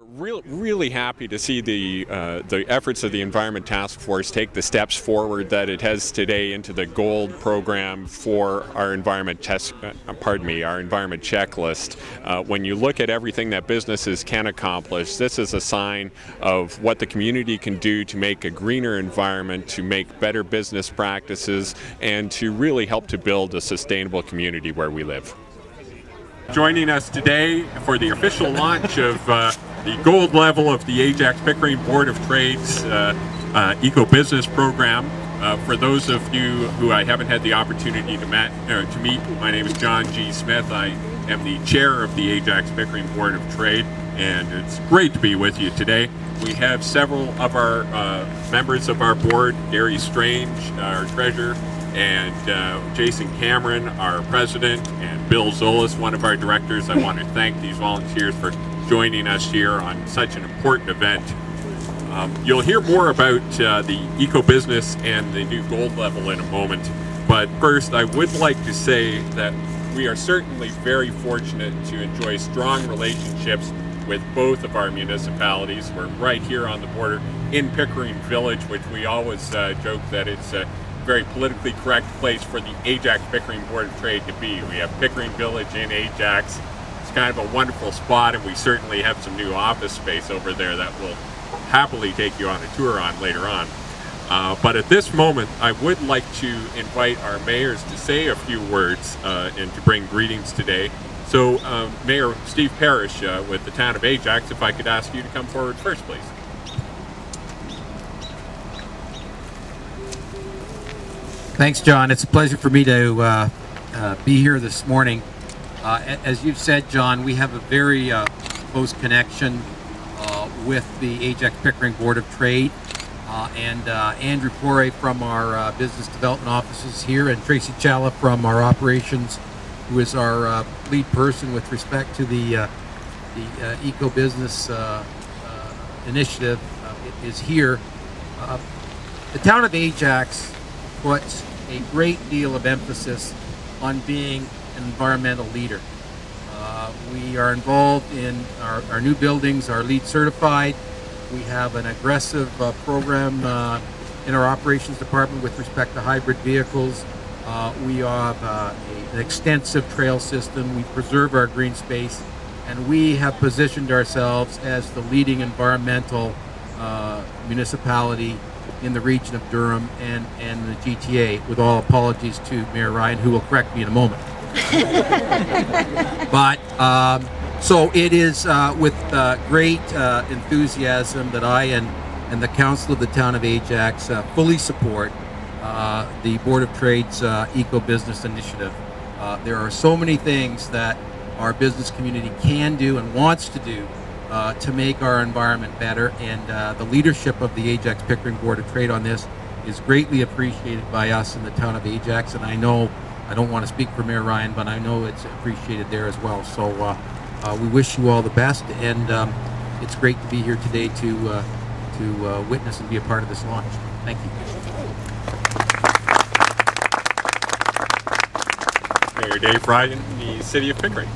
Really happy to see the efforts of the Environment Task Force take the steps forward that it has today into the gold program for our environment environment checklist. When you look at everything that businesses can accomplish, this is a sign of what the community can do to make a greener environment, to make better business practices, and to really help to build a sustainable community where we live. Joining us today for the official launch of the gold level of the Ajax Pickering Board of Trade's eco-business program. For those of you who I haven't had the opportunity to meet, my name is John G. Smith. I am the chair of the Ajax Pickering Board of Trade, and it's great to be with you today. We have several of our members of our board, Gary Strange, our treasurer, and Jason Cameron, our president, and Bill Zolas, one of our directors. I want to thank these volunteers for joining us here on such an important event. You'll hear more about the eco-business and the new gold level in a moment, but first I would like to say that we are certainly very fortunate to enjoy strong relationships with both of our municipalities. We're right here on the border in Pickering Village, which we always joke that it's a very politically correct place for the Ajax Pickering Board of Trade to be. We have Pickering Village in Ajax. It's kind of a wonderful spot, and we certainly have some new office space over there that we'll happily take you on a tour on later on. But at this moment, I would like to invite our mayors to say a few words and to bring greetings today. So Mayor Steve Parrish with the town of Ajax, if I could ask you to come forward first, please. Thanks, John. It's a pleasure for me to be here this morning. As you've said, John, we have a very close connection with the Ajax Pickering Board of Trade, and Andrew Poire from our business development offices here, and Tracy Challa from our operations, who is our lead person with respect to the eco-business initiative, is here. The town of Ajax puts a great deal of emphasis on being an environmental leader. We are involved in our new buildings, are LEED certified. We have an aggressive program in our operations department with respect to hybrid vehicles. We have an extensive trail system. We preserve our green space, and we have positioned ourselves as the leading environmental municipality in the region of Durham and the GTA, with all apologies to Mayor Ryan, who will correct me in a moment. But so it is with great enthusiasm that I and the Council of the Town of Ajax fully support the Board of Trade's eco-business initiative. There are so many things that our business community can do and wants to do to make our environment better, and the leadership of the Ajax Pickering Board of Trade on this is greatly appreciated by us in the town of Ajax, and I know, I don't want to speak for Mayor Ryan, but I know it's appreciated there as well. So we wish you all the best, and it's great to be here today to witness and be a part of this launch. Thank you. Mayor Dave Ryan, the City of Pickering.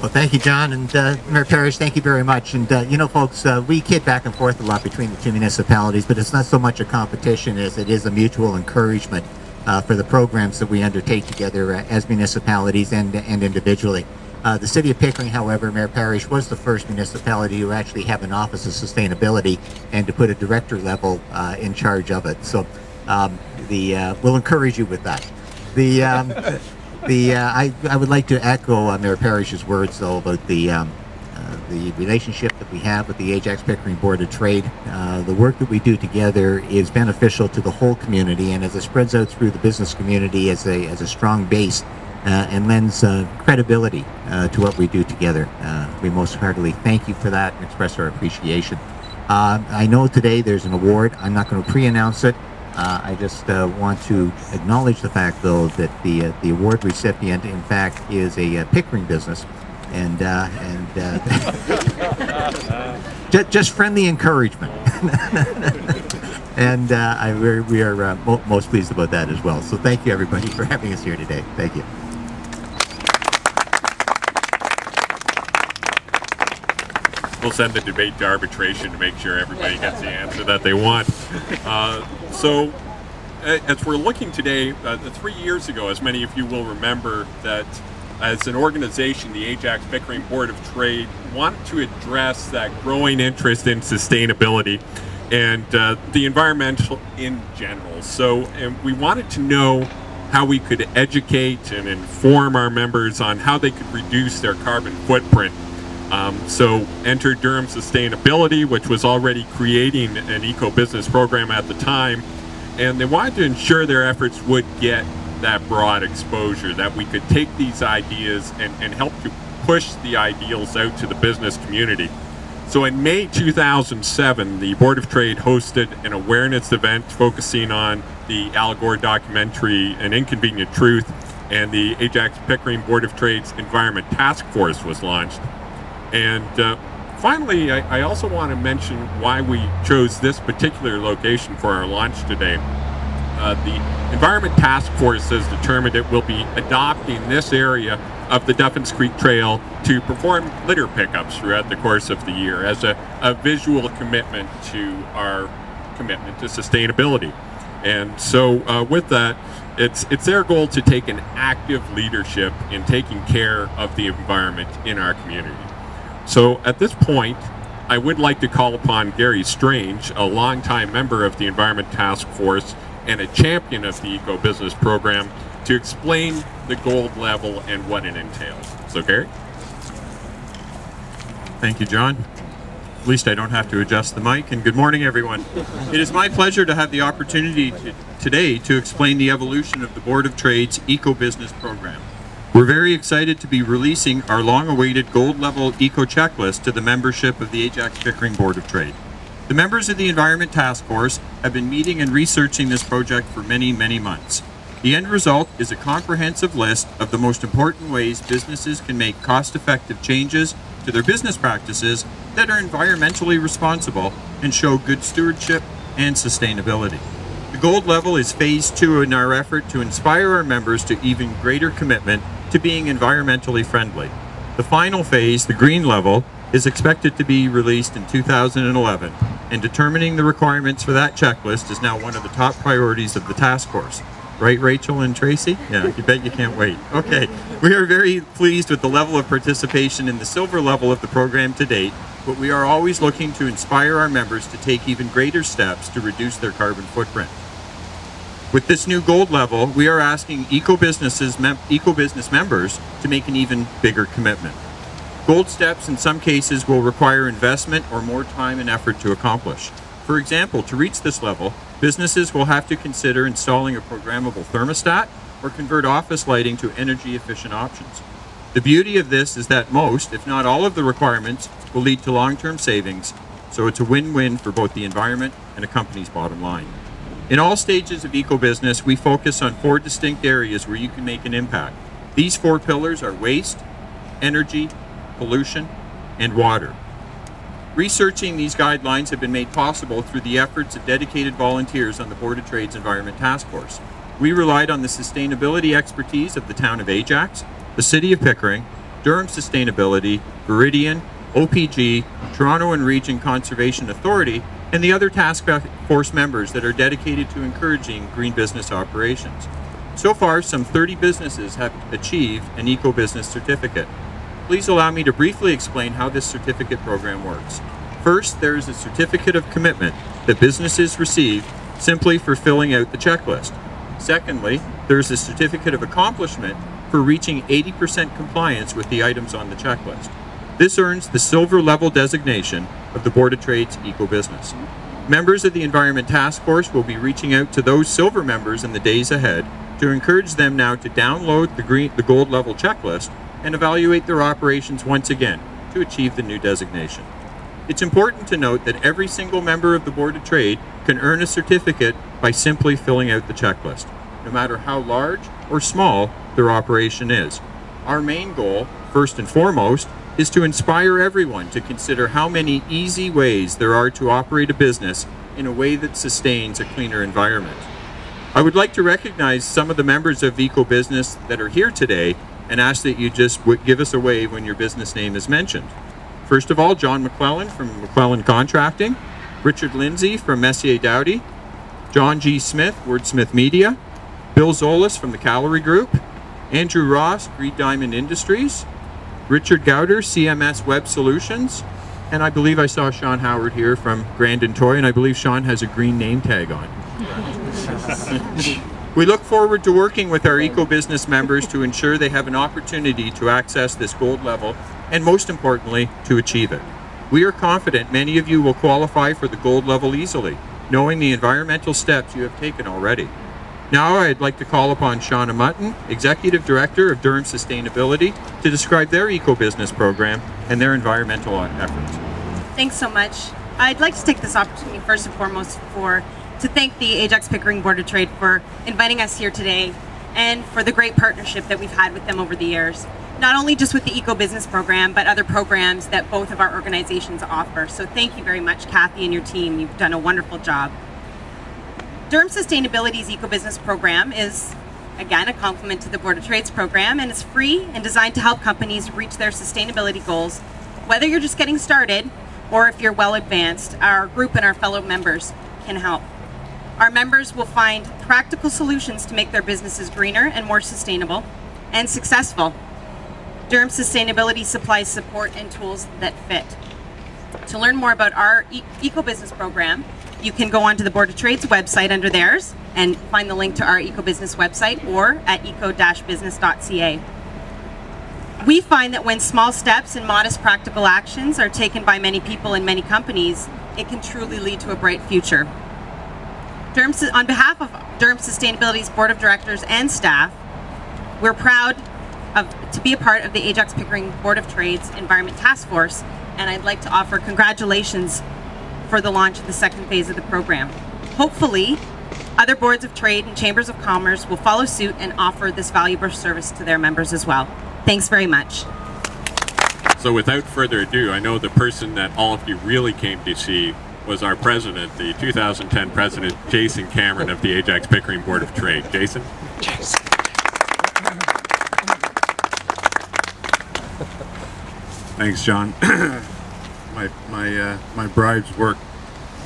Well, thank you, John, and Mayor Parrish, thank you very much. And you know, folks, we kid back and forth a lot between the two municipalities, but it's not so much a competition as it is a mutual encouragement for the programs that we undertake together as municipalities and individually. The City of Pickering, however, Mayor Parrish, was the first municipality to actually have an Office of Sustainability and to put a director level in charge of it. So we'll encourage you with that. I would like to echo Mayor Parrish's words, though, about the relationship that we have with the Ajax Pickering Board of Trade. The work that we do together is beneficial to the whole community, and as it spreads out through the business community as a strong base and lends credibility to what we do together. We most heartily thank you for that and express our appreciation. I know today there's an award. I'm not going to pre-announce it. I just want to acknowledge the fact, though, that the award recipient, in fact, is a Pickering business, and just friendly encouragement, and we are most pleased about that as well. So thank you, everybody, for having us here today. Thank you. we'll send the debate to arbitration to make sure everybody gets the answer that they want. So as we're looking today, 3 years ago, as many of you will remember, that as an organization, the Ajax Pickering Board of Trade wanted to address that growing interest in sustainability and the environmental in general. So we wanted to know how we could educate and inform our members on how they could reduce their carbon footprint. So enter Durham Sustainability, which was already creating an eco-business program at the time, and they wanted to ensure their efforts would get that broad exposure, that we could take these ideas and help to push the ideals out to the business community. So in May 2007, the Board of Trade hosted an awareness event focusing on the Al Gore documentary, An Inconvenient Truth, and the Ajax Pickering Board of Trade's Environment Task Force was launched. And finally, I also want to mention why we chose this particular location for our launch today. The Environment Task Force has determined it will be adopting this area of the Duffins Creek Trail to perform litter pickups throughout the course of the year as a visual commitment to our commitment to sustainability. And so with that, it's their goal to take an active leadership in taking care of the environment in our community. So at this point, I would like to call upon Gary Strange, a longtime member of the Environment Task Force and a champion of the eco-business program, to explain the gold level and what it entails. So Gary? Thank you, John. At least I don't have to adjust the mic, and good morning, everyone. It is my pleasure to have the opportunity today to explain the evolution of the Board of Trade's eco-business program. We're very excited to be releasing our long-awaited gold-level eco-checklist to the membership of the Ajax Pickering Board of Trade. The members of the Environment Task Force have been meeting and researching this project for many, many months. The end result is a comprehensive list of the most important ways businesses can make cost-effective changes to their business practices that are environmentally responsible and show good stewardship and sustainability. The gold level is phase 2 in our effort to inspire our members to even greater commitment to being environmentally friendly. The final phase, the green level, is expected to be released in 2011, and determining the requirements for that checklist is now one of the top priorities of the task force. Right, Rachel and Tracy? Yeah, you bet you can't wait. Okay, we are very pleased with the level of participation in the silver level of the program to date, but we are always looking to inspire our members to take even greater steps to reduce their carbon footprint. With this new gold level, we are asking eco-business members to make an even bigger commitment. Gold steps in some cases will require investment or more time and effort to accomplish. For example, to reach this level, businesses will have to consider installing a programmable thermostat or convert office lighting to energy-efficient options. The beauty of this is that most, if not all, of the requirements will lead to long-term savings, so it's a win-win for both the environment and a company's bottom line. In all stages of eco-business, we focus on 4 distinct areas where you can make an impact. These 4 pillars are waste, energy, pollution, and water. Researching these guidelines have been made possible through the efforts of dedicated volunteers on the Board of Trade's Environment Task Force. We relied on the sustainability expertise of the town of Ajax, the City of Pickering, Durham Sustainability, Viridian, OPG, Toronto and Region Conservation Authority, and the other task force members that are dedicated to encouraging green business operations. So far, some 30 businesses have achieved an eco-business certificate. Please allow me to briefly explain how this certificate program works. First, there is a certificate of commitment that businesses receive simply for filling out the checklist. Secondly, there is a certificate of accomplishment for reaching 80% compliance with the items on the checklist. This earns the silver level designation of the Board of Trade's eco-business. Members of the Environment Task Force will be reaching out to those silver members in the days ahead to encourage them now to download the gold level checklist and evaluate their operations once again to achieve the new designation. It's important to note that every single member of the Board of Trade can earn a certificate by simply filling out the checklist, no matter how large or small their operation is. Our main goal, first and foremost, is to inspire everyone to consider how many easy ways there are to operate a business in a way that sustains a cleaner environment. I would like to recognize some of the members of eco-business that are here today and ask that you just give us a wave when your business name is mentioned. First of all, John McClellan from McClellan Contracting, Richard Lindsay from Messier Dowdy, John G. Smith, Wordsmith Media, Bill Zolas from the Calorie Group, Andrew Ross, Green Diamond Industries, Richard Gowder, CMS Web Solutions, and I believe I saw Sean Howard here from Grandin Toy, and I believe Sean has a green name tag on. We look forward to working with our eco-business members to ensure they have an opportunity to access this gold level, and most importantly, to achieve it. We are confident many of you will qualify for the gold level easily, knowing the environmental steps you have taken already. Now I'd like to call upon Shawna Mutton, Executive Director of Durham Sustainability, to describe their eco-business program and their environmental efforts. Thanks so much. I'd like to take this opportunity first and foremost to thank the Ajax Pickering Board of Trade for inviting us here today and for the great partnership that we've had with them over the years. Not only just with the eco-business program, but other programs that both of our organizations offer. So thank you very much, Kathy and your team. You've done a wonderful job. Durham Sustainability's eco-business program is, again, a complement to the Board of Trade's program, and it's free and designed to help companies reach their sustainability goals. Whether you're just getting started or if you're well advanced, our group and our fellow members can help. Our members will find practical solutions to make their businesses greener and more sustainable and successful. Durham Sustainability supplies support and tools that fit. To learn more about our eco-business program, you can go onto the Board of Trade's website under theirs and find the link to our eco-business website or at eco-business.ca. We find that when small steps and modest practical actions are taken by many people and many companies, it can truly lead to a bright future. On behalf of Durham Sustainability's Board of Directors and staff, we're proud to be a part of the Ajax Pickering Board of Trade's Environment Task Force, and I'd like to offer congratulations for the launch of the second phase of the program. Hopefully, other boards of trade and chambers of commerce will follow suit and offer this valuable service to their members as well. Thanks very much. So without further ado, I know the person that all of you really came to see was our president, the 2010 president, Jason Cameron of the Ajax Pickering Board of Trade. Jason? Thanks, John. My bribe's work.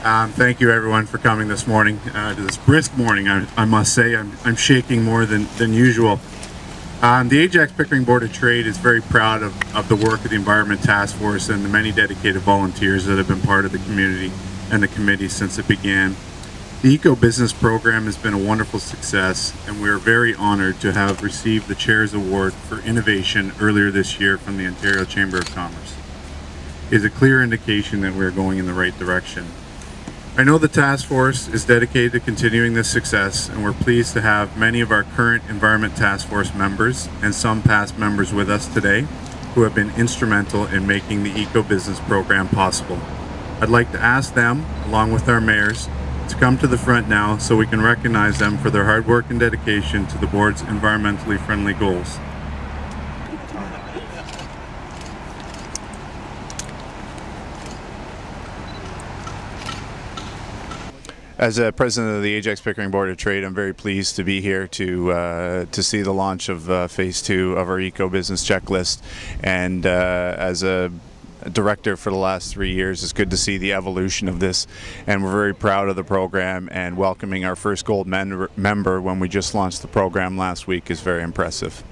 Thank you, everyone, for coming this morning, to this brisk morning. I must say, I'm shaking more than usual. The Ajax Pickering Board of Trade is very proud of the work of the Environment Task Force and the many dedicated volunteers that have been part of the community and the committee since it began. The Eco Business Program has been a wonderful success, and we are very honored to have received the Chair's Award for Innovation earlier this year from the Ontario Chamber of Commerce. It is a clear indication that we are going in the right direction. I know the task force is dedicated to continuing this success, and we're pleased to have many of our current Environment Task Force members and some past members with us today who have been instrumental in making the Eco Business Program possible. I'd like to ask them, along with our mayors, to come to the front now so we can recognize them for their hard work and dedication to the board's environmentally friendly goals. As a president of the Ajax Pickering Board of Trade, I'm very pleased to be here to see the launch of Phase 2 of our Eco Business Checklist. And as a director for the last 3 years, it's good to see the evolution of this. And we're very proud of the program, and welcoming our first gold member when we just launched the program last week is very impressive.